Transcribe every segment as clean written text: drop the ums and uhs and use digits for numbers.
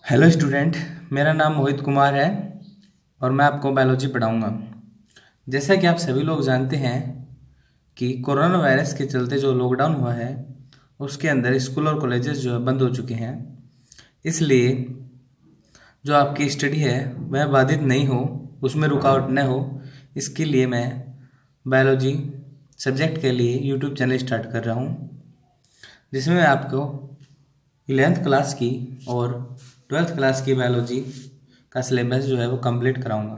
Hello student, मेरा नाम मोहित कुमार है और मैं आपको बायोलॉजी पढ़ाऊंगा। जैसा कि आप सभी लोग जानते हैं कि कोरोना वायरस के चलते जो लॉकडाउन हुआ है उसके अंदर स्कूल और कॉलेजेस जो है बंद हो चुके हैं। इसलिए जो आपकी स्टडी है वह बाधित नहीं हो, उसमें रुकावट न हो, इसके लिए मैं बायोलॉजी सब्जेक्ट के लिए यूट्यूब चैनल स्टार्ट कर रहा हूँ, जिसमें मैं आपको 11th क्लास की और 12th क्लास की बायोलॉजी का सिलेबस जो है वो कंप्लीट कराऊंगा।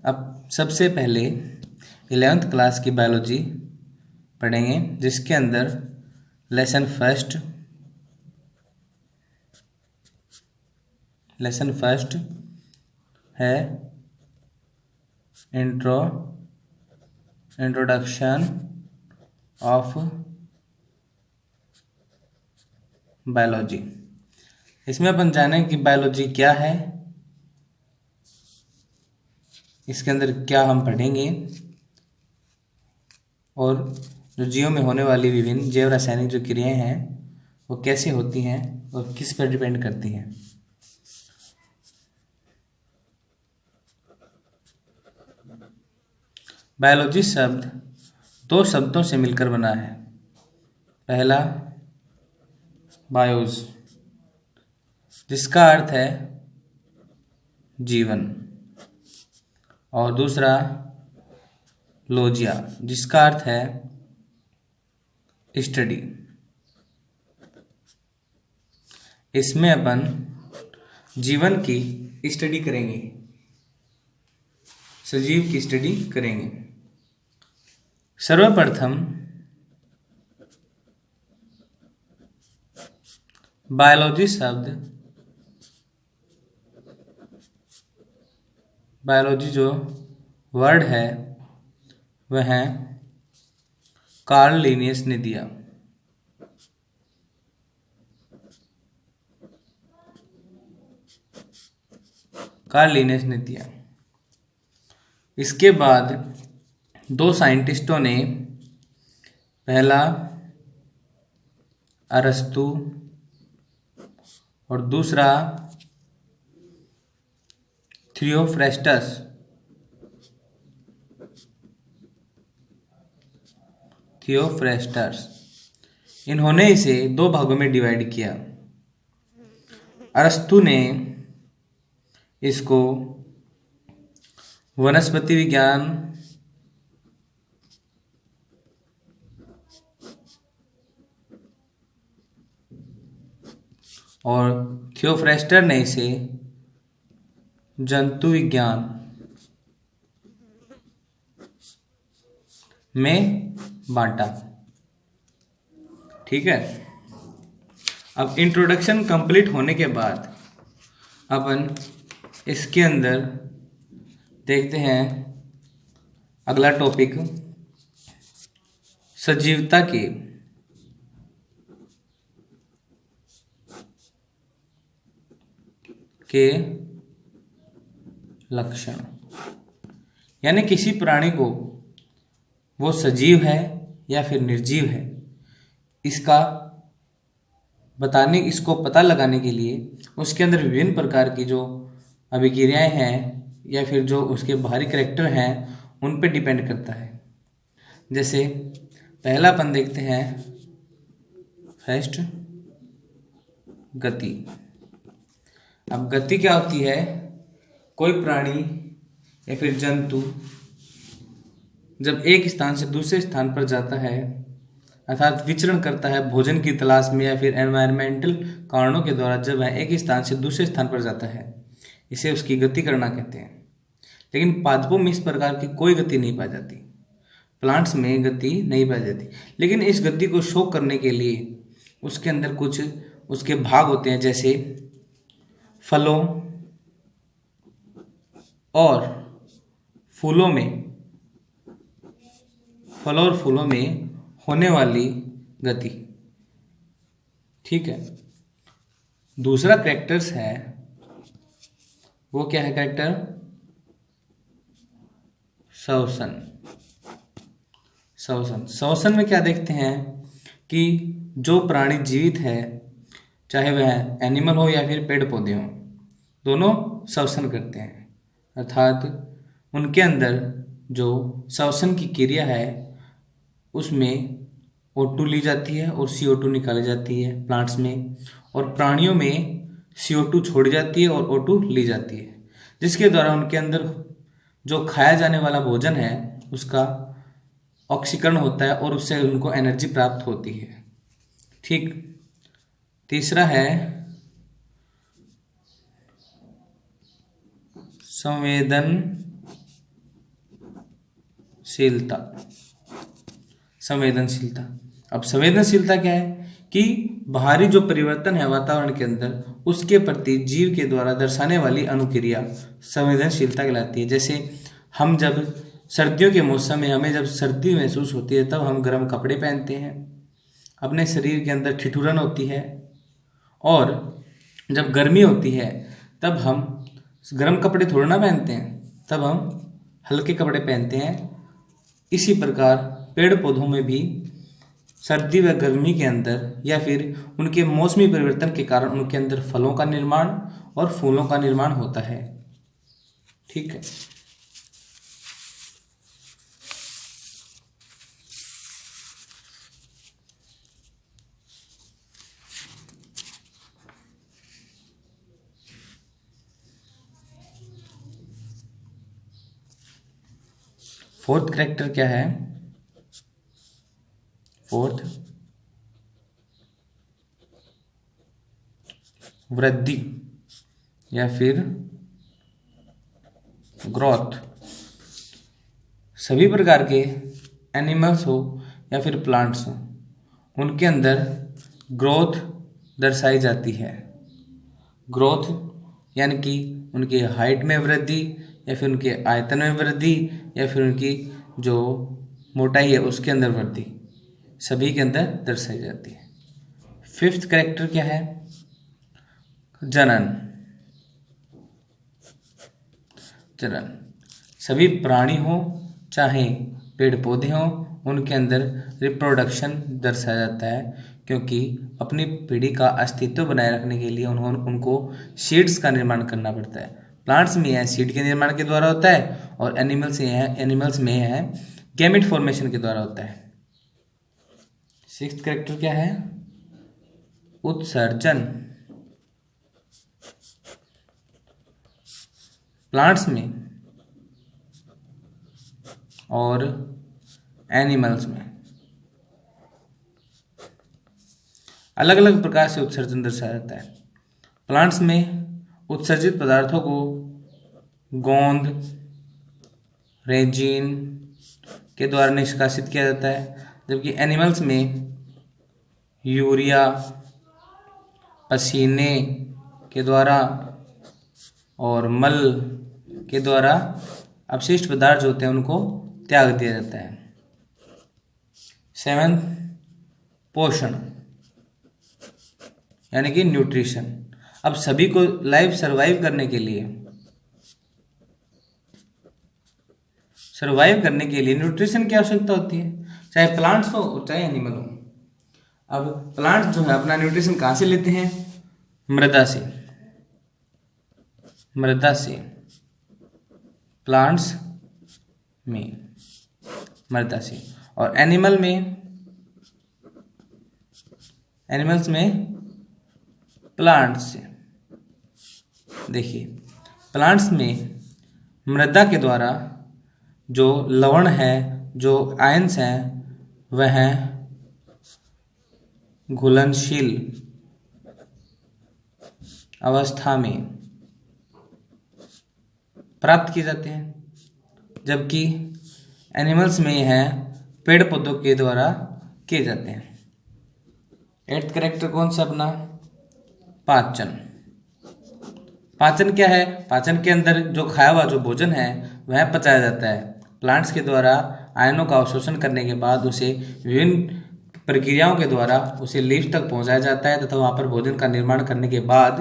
अब सबसे पहले 11th क्लास की बायोलॉजी पढ़ेंगे, जिसके अंदर लेसन फर्स्ट है इंट्रोडक्शन ऑफ बायोलॉजी। इसमें अपन जानें कि बायोलॉजी क्या है, इसके अंदर क्या हम पढ़ेंगे और जो जीवों में होने वाली विभिन्न जैव रासायनिक जो क्रियाएं हैं वो कैसे होती हैं और किस पर डिपेंड करती हैं। बायोलॉजी शब्द दो शब्दों से मिलकर बना है। पहला बायोस, जिसका अर्थ है जीवन, और दूसरा लोजिया, जिसका अर्थ है स्टडी। इसमें अपन जीवन की स्टडी करेंगे, सजीव की स्टडी करेंगे। सर्वप्रथम बायोलॉजी जो वर्ड है वह कार्ल लिनियस ने दिया। इसके बाद दो साइंटिस्टों ने, पहला अरस्तु और दूसरा थियोफ्रेस्टस, इन्होंने इसे दो भागों में डिवाइड किया। अरस्तु ने इसको वनस्पति विज्ञान और थियोफ्रेस्टर ने इसे जंतु विज्ञान में बांटा। ठीक है। अब इंट्रोडक्शन कंप्लीट होने के बाद अपन इसके अंदर देखते हैं अगला टॉपिक, सजीवता के लक्षण, यानी किसी प्राणी को वो सजीव है या फिर निर्जीव है, इसको पता लगाने के लिए उसके अंदर विभिन्न प्रकार की जो अभिक्रियाएं हैं या फिर जो उसके बाहरी कैरेक्टर हैं उन पे डिपेंड करता है। जैसे पहला अपन देखते हैं फर्स्ट गति। अब गति क्या होती है? कोई प्राणी या फिर जंतु जब एक स्थान से दूसरे स्थान पर जाता है, अर्थात विचरण करता है भोजन की तलाश में या फिर एनवायरमेंटल कारणों के द्वारा, जब वह एक स्थान से दूसरे स्थान पर जाता है, इसे उसकी गति करना कहते हैं। लेकिन पादपों में इस प्रकार की कोई गति नहीं पाई जाती, प्लांट्स में गति नहीं पाई जाती। लेकिन इस गति को शो करने के लिए उसके अंदर कुछ उसके भाग होते हैं, जैसे फलों और फूलों में होने वाली गति। ठीक है। दूसरा कैरेक्टर्स है, वो क्या है कैरेक्टर? श्वसन में क्या देखते हैं कि जो प्राणी जीवित है चाहे वह एनिमल हो या फिर पेड़ पौधे हों, दोनों श्वसन करते हैं। अर्थात उनके अंदर जो श्वसन की क्रिया है उसमें O2 ली जाती है और CO2 निकाली जाती है प्लांट्स में, और प्राणियों में CO2 छोड़ी जाती है और O2 ली जाती है, जिसके द्वारा उनके अंदर जो खाया जाने वाला भोजन है उसका ऑक्सीकरण होता है और उससे उनको एनर्जी प्राप्त होती है। ठीक। तीसरा है संवेदनशीलता। संवेदनशीलता, अब संवेदनशीलता क्या है कि बाहरी जो परिवर्तन है वातावरण के अंदर उसके प्रति जीव के द्वारा दर्शाने वाली अनुक्रिया संवेदनशीलता कहलाती है। जैसे हम जब सर्दियों के मौसम में हमें जब सर्दी महसूस होती है तब हम गर्म कपड़े पहनते हैं, अपने शरीर के अंदर ठिठुरन होती है, और जब गर्मी होती है तब हम गर्म कपड़े थोड़ा ना पहनते हैं, तब हम हल्के कपड़े पहनते हैं। इसी प्रकार पेड़ पौधों में भी सर्दी व गर्मी के अंदर या फिर उनके मौसमी परिवर्तन के कारण उनके अंदर फलों का निर्माण और फूलों का निर्माण होता है। ठीक है। फोर्थ कैरेक्टर क्या है? फोर्थ वृद्धि या फिर ग्रोथ। सभी प्रकार के एनिमल्स हो या फिर प्लांट्स हो उनके अंदर ग्रोथ दर्शाई जाती है। ग्रोथ यानी कि उनके हाइट में वृद्धि या फिर उनके आयतन में वृद्धि या फिर उनकी जो मोटाई है उसके अंदर वृद्धि, सभी के अंदर दर्शाई जाती है। फिफ्थ कैरेक्टर क्या है? जनन। जनन, सभी प्राणी हो चाहे पेड़ पौधे हों उनके अंदर रिप्रोडक्शन दर्शाया जाता है, क्योंकि अपनी पीढ़ी का अस्तित्व बनाए रखने के लिए उनको सीड्स का निर्माण करना पड़ता है। प्लांट्स में यह सीड के निर्माण के द्वारा होता है और एनिमल्स में यह गैमेट फॉर्मेशन के द्वारा होता है। सिक्स्थ कैरेक्टर क्या है? उत्सर्जन। प्लांट्स में और एनिमल्स में अलग अलग प्रकार से उत्सर्जन दर्शाया जाता है। प्लांट्स में उत्सर्जित पदार्थों को गोंद, रेजिन के द्वारा निष्कासित किया जाता है, जबकि एनिमल्स में यूरिया, पसीने के द्वारा और मल के द्वारा अपशिष्ट पदार्थ जो होते हैं उनको त्याग दिया जाता है। सेवंथ, पोषण यानी कि न्यूट्रिशन। अब सभी को लाइफ सरवाइव करने के लिए न्यूट्रिशन की आवश्यकता होती है, चाहे प्लांट्स हो और चाहे एनिमल हो। अब प्लांट्स जो है अपना न्यूट्रिशन कहाँ से लेते हैं? मृदा से। प्लांट्स में मृदा से, और एनिमल्स में प्लांट्स से। देखिए, प्लांट्स में मृदा के द्वारा जो लवण है, जो आयंस हैं, वह घुलनशील अवस्था में प्राप्त किए जाते हैं, जबकि एनिमल्स में यह पेड़ पौधों के द्वारा किए जाते हैं। एट्थ कैरेक्टर कौन सा अपना? पाचन। पाचन क्या है? पाचन के अंदर जो खाया हुआ जो भोजन है वह पचाया जाता है। प्लांट्स के द्वारा आयनों का अवशोषण करने के बाद उसे विभिन्न प्रक्रियाओं के द्वारा उसे लीफ तक पहुंचाया जाता है तथा वहां पर भोजन का निर्माण करने के बाद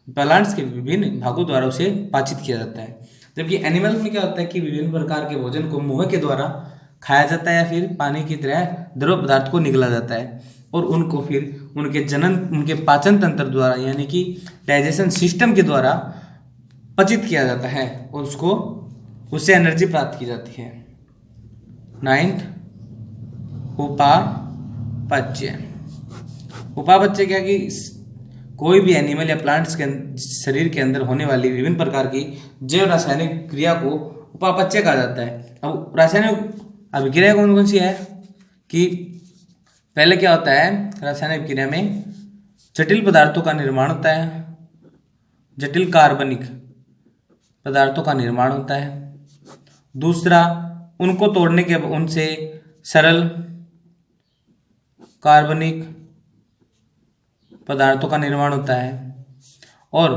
प्लांट्स के विभिन्न भागों द्वारा उसे पाचित किया जाता है। जबकि एनिमल्स में क्या होता है कि विभिन्न प्रकार के भोजन को मुंह के द्वारा खाया जाता है या फिर पानी की तरह द्रव पदार्थ को निगला जाता है। और उनको फिर उनके पाचन तंत्र द्वारा यानी कि डाइजेशन सिस्टम के द्वारा पचित किया जाता है और उससे एनर्जी प्राप्त की जाती है। 9th, उपापचय। उपापचय क्या कि कोई भी एनिमल या प्लांट्स के शरीर के अंदर होने वाली विभिन्न प्रकार की जैव रासायनिक क्रिया को उपापचय कहा जाता है। अब रासायनिक अभिक्रिया कौन कौन सी है कि पहले क्या होता है, रासायनिक अभिक्रिया में जटिल पदार्थों का निर्माण होता है, जटिल कार्बनिक पदार्थों का निर्माण होता है। दूसरा, उनको तोड़ने के उनसे सरल कार्बनिक पदार्थों का निर्माण होता है और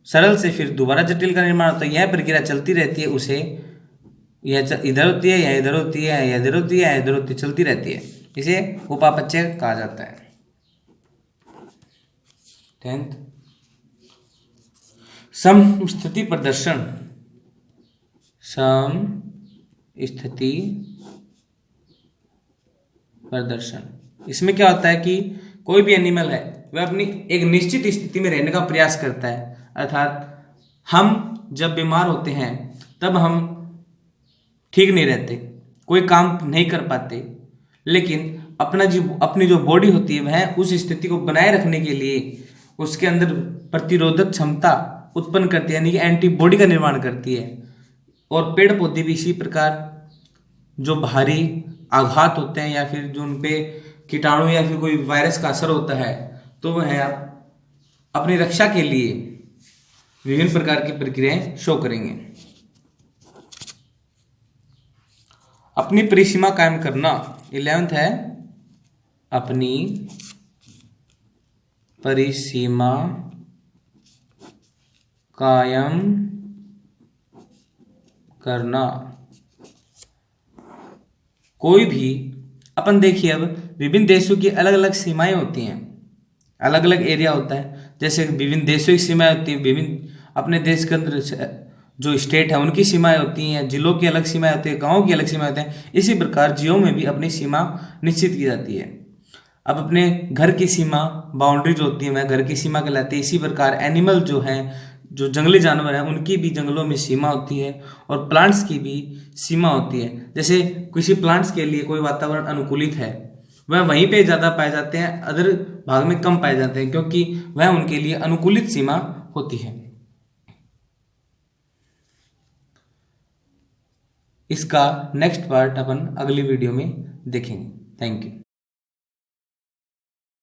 सरल से फिर दोबारा जटिल का निर्माण होता है। यह प्रक्रिया चलती रहती है, उसे यह इधर होती है या इधर होती है या इधर होती है या इधर होती है, चलती रहती है, इसे उपापचय कहा जाता है। 10th, समस्थिति प्रदर्शन। समस्थिति प्रदर्शन, इसमें क्या होता है कि कोई भी एनिमल है वह अपनी एक निश्चित स्थिति में रहने का प्रयास करता है। अर्थात हम जब बीमार होते हैं तब हम ठीक नहीं रहते, कोई काम नहीं कर पाते, लेकिन अपनी जो बॉडी होती है वह उस स्थिति को बनाए रखने के लिए उसके अंदर प्रतिरोधक क्षमता उत्पन्न करती है यानी कि एंटीबॉडी का निर्माण करती है। और पेड़ पौधे भी इसी प्रकार जो भारी आघात होते हैं या फिर जो उन पे कीटाणु या फिर कोई वायरस का असर होता है तो वह अपनी रक्षा के लिए विभिन्न प्रकार की प्रक्रियाएं शो करेंगे। अपनी परिसीमा कायम करना। 11th है अपनी परिसीमा कायम करना। कोई भी अपन देखिए, अब विभिन्न देशों की अलग अलग सीमाएं होती हैं, अलग अलग एरिया होता है। जैसे विभिन्न देशों की सीमाएं होती हैं, विभिन्न अपने देश के अंदर जो स्टेट है उनकी सीमाएं होती हैं, जिलों की अलग सीमाएं होती है, गांवों की अलग सीमाएं होती हैं। इसी प्रकार जियो में भी अपनी सीमा निश्चित की जाती है। अब अपने घर की सीमा, बाउंड्री जो होती है वह घर की सीमा कहलाती है। इसी प्रकार एनिमल जो है, जो जंगली जानवर हैं, उनकी भी जंगलों में सीमा होती है और प्लांट्स की भी सीमा होती है। जैसे किसी प्लांट्स के लिए कोई वातावरण अनुकूलित है वह वहीं पे ज़्यादा पाए जाते हैं, अदर भाग में कम पाए जाते हैं क्योंकि वह उनके लिए अनुकूलित सीमा होती है। इसका नेक्स्ट पार्ट अपन अगली वीडियो में देखेंगे। Thank you.